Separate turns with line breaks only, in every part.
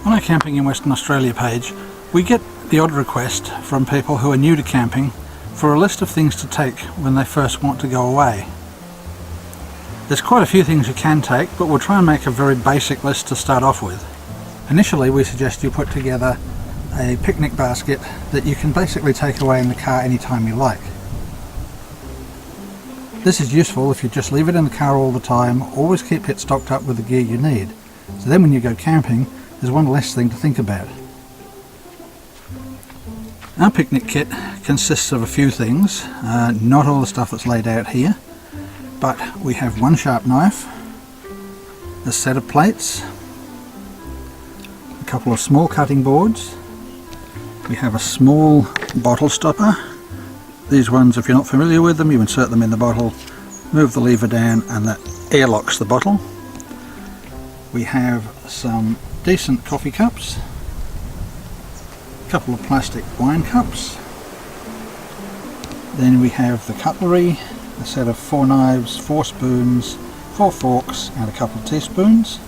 On our Camping in Western Australia page, we get the odd request from people who are new to camping for a list of things to take when they first want to go away. There's quite a few things you can take, but we'll try and make a very basic list to start off with. Initially, we suggest you put together a picnic basket that you can basically take away in the car anytime you like. This is useful if you just leave it in the car all the time. Always keep it stocked up with the gear you need. So then when you go camping, there's one less thing to think about. Our picnic kit consists of a few things, not all the stuff that's laid out here, but we have one sharp knife, a set of plates, a couple of small cutting boards, we have a small bottle stopper. These ones, if you're not familiar with them, you insert them in the bottle, move the lever down and that airlocks the bottle. We have some decent coffee cups, a couple of plastic wine cups, then we have the cutlery, a set of 4 knives, 4 spoons, 4 forks and a couple of teaspoons,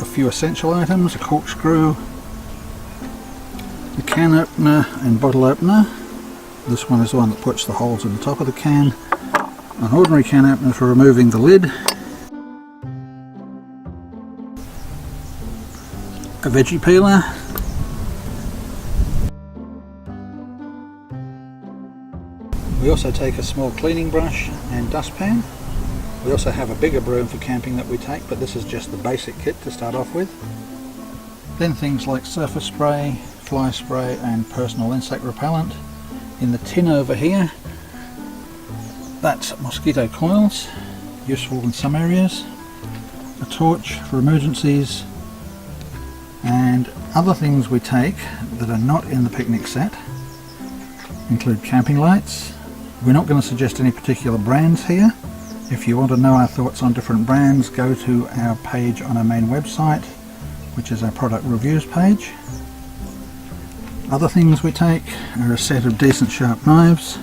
a few essential items, a corkscrew, a can opener and bottle opener. This one is the one that puts the holes in the top of the can, an ordinary can opener for removing the lid, a veggie peeler, we also take a small cleaning brush and dustpan. We also have a bigger broom for camping that we take, but this is just the basic kit to start off with. Then things like surface spray, fly spray and personal insect repellent. In the tin over here, that's mosquito coils, useful in some areas, a torch for emergencies, and other things we take that are not in the picnic set include camping lights. We're not going to suggest any particular brands here. If you want to know our thoughts on different brands, go to our page on our main website, which is our product reviews page. Other things we take are a set of decent sharp knives.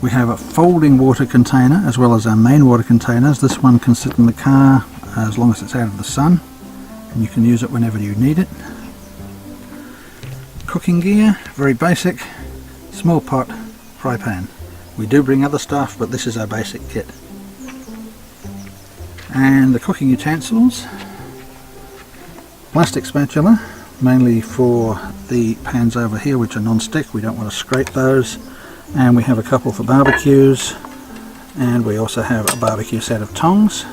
We have a folding water container as well as our main water containers. This one can sit in the car as long as it's out of the sun, and you can use it whenever you need it. Cooking gear, very basic, small pot, fry pan. We do bring other stuff, but this is our basic kit. And the cooking utensils, plastic spatula, mainly for the pans over here which are non-stick, we don't want to scrape those, and we have a couple for barbecues, and we also have a barbecue set of tongs.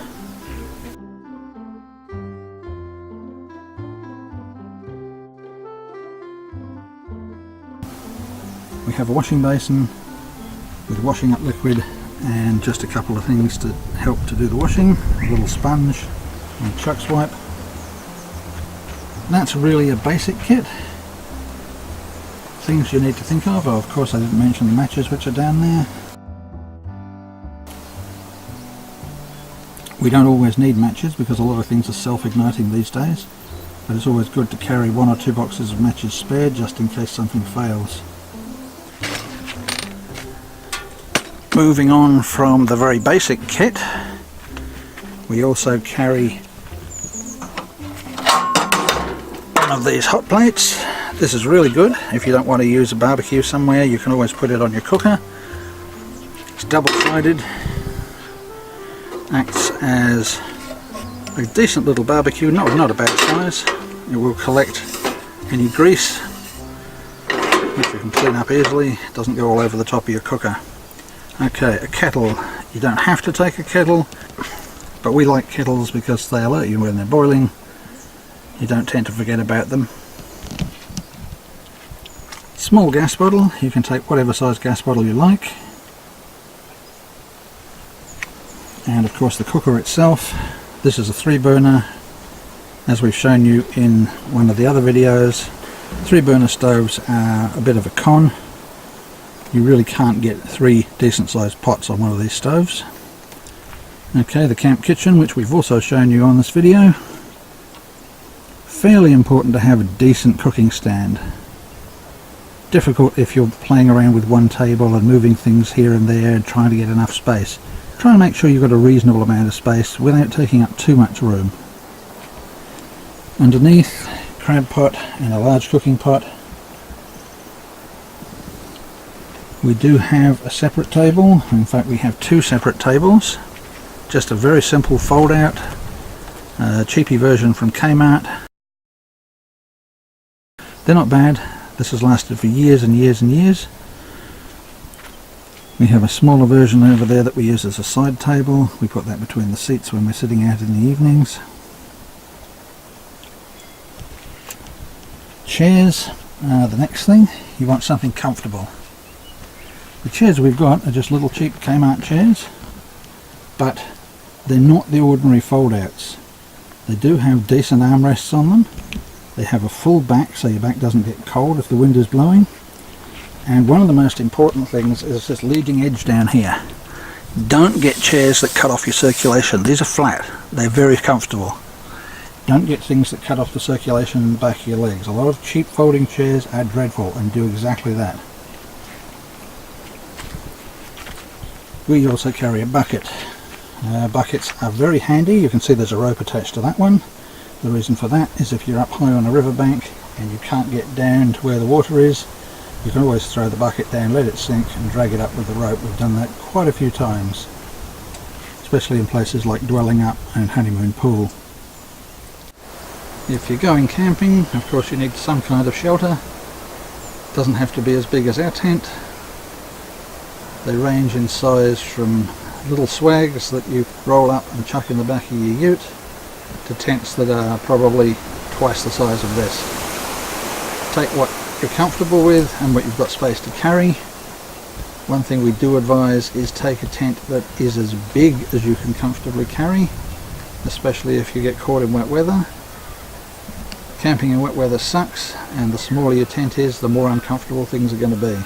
We have a washing basin with washing up liquid and just a couple of things to help to do the washing, a little sponge and Chuck's wipe. That's really a basic kit. Things you need to think of. Oh, of course I didn't mention the matches which are down there. We don't always need matches because a lot of things are self-igniting these days, but it's always good to carry 1 or 2 boxes of matches spared just in case something fails. Moving on from the very basic kit, we also carry one of these hot plates. This is really good if you don't want to use a barbecue somewhere. You can always put it on your cooker. It's double-sided, acts as a decent little barbecue, not a bad size. It will collect any grease which you can clean up easily. It doesn't go all over the top of your cooker. Okay, a kettle. You don't have to take a kettle, but we like kettles because they alert you when they're boiling. You don't tend to forget about them. Small gas bottle. You can take whatever size gas bottle you like. And of course the cooker itself. This is a 3-burner. As we've shown you in one of the other videos, 3-burner stoves are a bit of a con. You really can't get 3 decent sized pots on one of these stoves. Okay, the camp kitchen, which we've also shown you on this video. Fairly important to have a decent cooking stand. Difficult if you're playing around with one table and moving things here and there and trying to get enough space. Try and make sure you've got a reasonable amount of space without taking up too much room. Underneath, crab pot and a large cooking pot. We do have a separate table. In fact, we have two separate tables. Just a very simple fold out, cheapy version from Kmart. They're not bad. This has lasted for years and years and years. We have a smaller version over there that we use as a side table. We put that between the seats when we're sitting out in the evenings. Chairs are the next thing. You want something comfortable. The chairs we've got are just little cheap Kmart chairs, but they're not the ordinary fold-outs. They do have decent armrests on them. They have a full back, so your back doesn't get cold if the wind is blowing. And one of the most important things is this leading edge down here. Don't get chairs that cut off your circulation. These are flat. They're very comfortable. Don't get things that cut off the circulation in the back of your legs. A lot of cheap folding chairs are dreadful and do exactly that. We also carry a bucket. Buckets are very handy. You can see there's a rope attached to that one. The reason for that is if you're up high on a riverbank and you can't get down to where the water is, you can always throw the bucket down, let it sink and drag it up with the rope. We've done that quite a few times, especially in places like Dwelling Up and Honeymoon Pool. If you're going camping, of course you need some kind of shelter. It doesn't have to be as big as our tent. They range in size from little swags that you roll up and chuck in the back of your ute to tents that are probably twice the size of this. Take what you're comfortable with and what you've got space to carry. One thing we do advise is take a tent that is as big as you can comfortably carry, especially if you get caught in wet weather. Camping in wet weather sucks, and the smaller your tent is, the more uncomfortable things are going to be.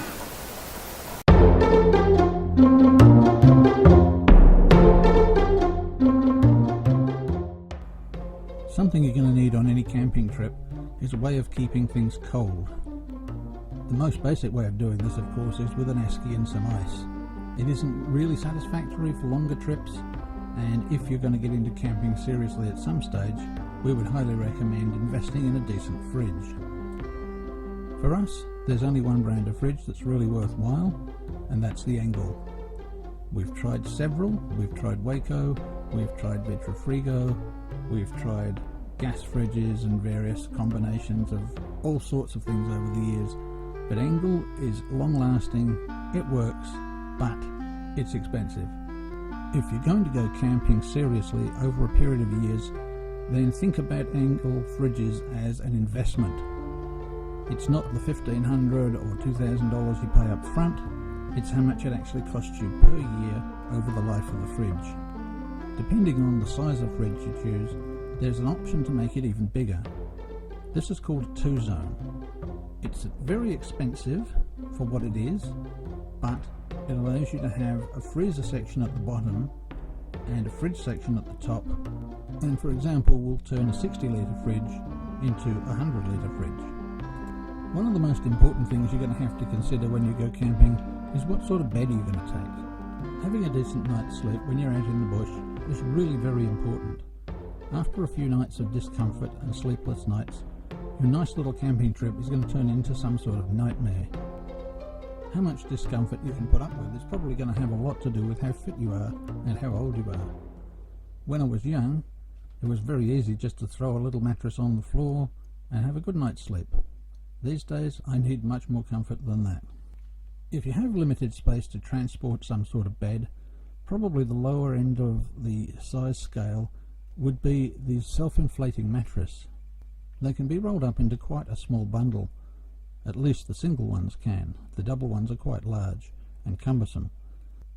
Something you're going to need on any camping trip is a way of keeping things cold. The most basic way of doing this, of course, is with an esky and some ice. It isn't really satisfactory for longer trips, and if you're going to get into camping seriously at some stage, we would highly recommend investing in a decent fridge. For us, there's only one brand of fridge that's really worthwhile, and that's the Engel. We've tried several. We've tried Waco, we've tried Vitrafrigo, we've tried gas fridges and various combinations of all sorts of things over the years, but Engel is long lasting, it works, but it's expensive. If you're going to go camping seriously over a period of years, then think about Engel fridges as an investment. It's not the $1,500 or $2,000 you pay up front, it's how much it actually costs you per year over the life of the fridge. Depending on the size of fridge you choose, there's an option to make it even bigger. This is called a 2-zone. It's very expensive for what it is, but it allows you to have a freezer section at the bottom and a fridge section at the top, and for example we'll turn a 60-litre fridge into a 100-litre fridge. One of the most important things you're going to have to consider when you go camping is what sort of bed are you going to take. Having a decent night's sleep when you're out in the bush is really very important. After a few nights of discomfort and sleepless nights, your nice little camping trip is going to turn into some sort of nightmare. How much discomfort you can put up with is probably going to have a lot to do with how fit you are and how old you are. When I was young, it was very easy just to throw a little mattress on the floor and have a good night's sleep. These days I need much more comfort than that. If you have limited space to transport some sort of bed, probably the lower end of the size scale would be the self-inflating mattress. They can be rolled up into quite a small bundle. At least the single ones can. The double ones are quite large and cumbersome.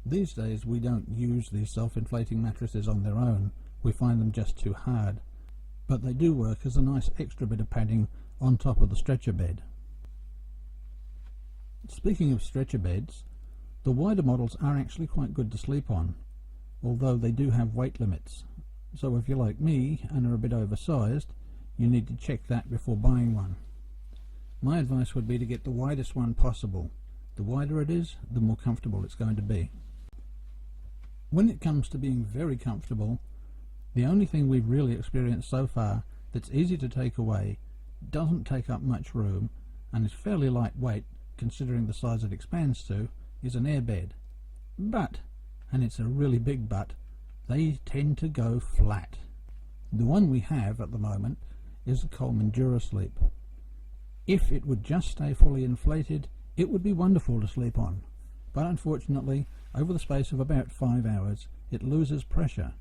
These days we don't use these self-inflating mattresses on their own. We find them just too hard. But they do work as a nice extra bit of padding on top of the stretcher bed. Speaking of stretcher beds, the wider models are actually quite good to sleep on, although they do have weight limits. So if you're like me and are a bit oversized, you need to check that before buying one. My advice would be to get the widest one possible. The wider it is, the more comfortable it's going to be. When it comes to being very comfortable, the only thing we've really experienced so far that's easy to take away, doesn't take up much room, and is fairly lightweight considering the size it expands to, is an airbed. But, and it's a really big but, they tend to go flat. The one we have at the moment is the Coleman Durasleep. If it would just stay fully inflated, it would be wonderful to sleep on, but unfortunately over the space of about 5 hours it loses pressure,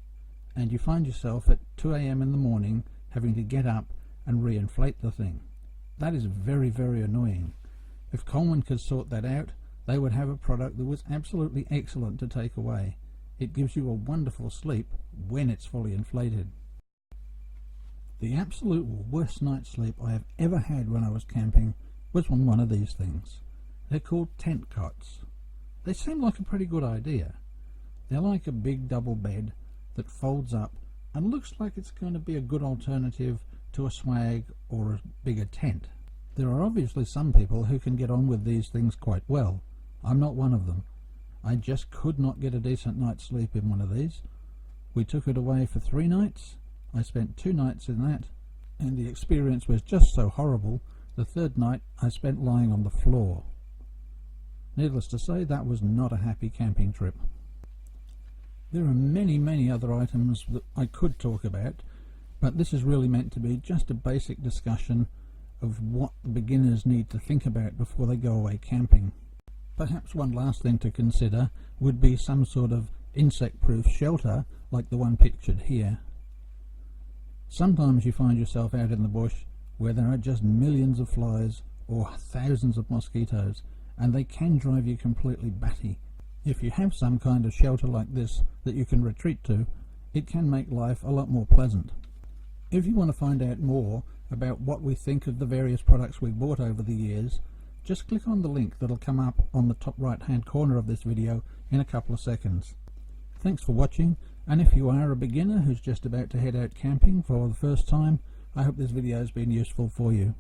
and you find yourself at 2 AM in the morning having to get up and re-inflate the thing. That is very, very annoying. If Coleman could sort that out, they would have a product that was absolutely excellent to take away. It gives you a wonderful sleep when it's fully inflated. The absolute worst night's sleep I have ever had when I was camping was on one of these things. They're called tent cots. They seem like a pretty good idea. They're like a big double bed that folds up and looks like it's going to be a good alternative to a swag or a bigger tent. There are obviously some people who can get on with these things quite well. I'm not one of them. I just could not get a decent night's sleep in one of these. We took it away for 3 nights. I spent 2 nights in that, and the experience was just so horrible, the 3rd night I spent lying on the floor. Needless to say, that was not a happy camping trip. There are many, many other items that I could talk about, but this is really meant to be just a basic discussion of what beginners need to think about before they go away camping. Perhaps one last thing to consider would be some sort of insect-proof shelter like the one pictured here. Sometimes you find yourself out in the bush where there are just millions of flies or thousands of mosquitoes, and they can drive you completely batty. If you have some kind of shelter like this that you can retreat to, it can make life a lot more pleasant. If you want to find out more about what we think of the various products we've bought over the years, just click on the link that'll come up on the top right hand corner of this video in a couple of seconds. Thanks for watching, and if you are a beginner who's just about to head out camping for the first time, I hope this video has been useful for you.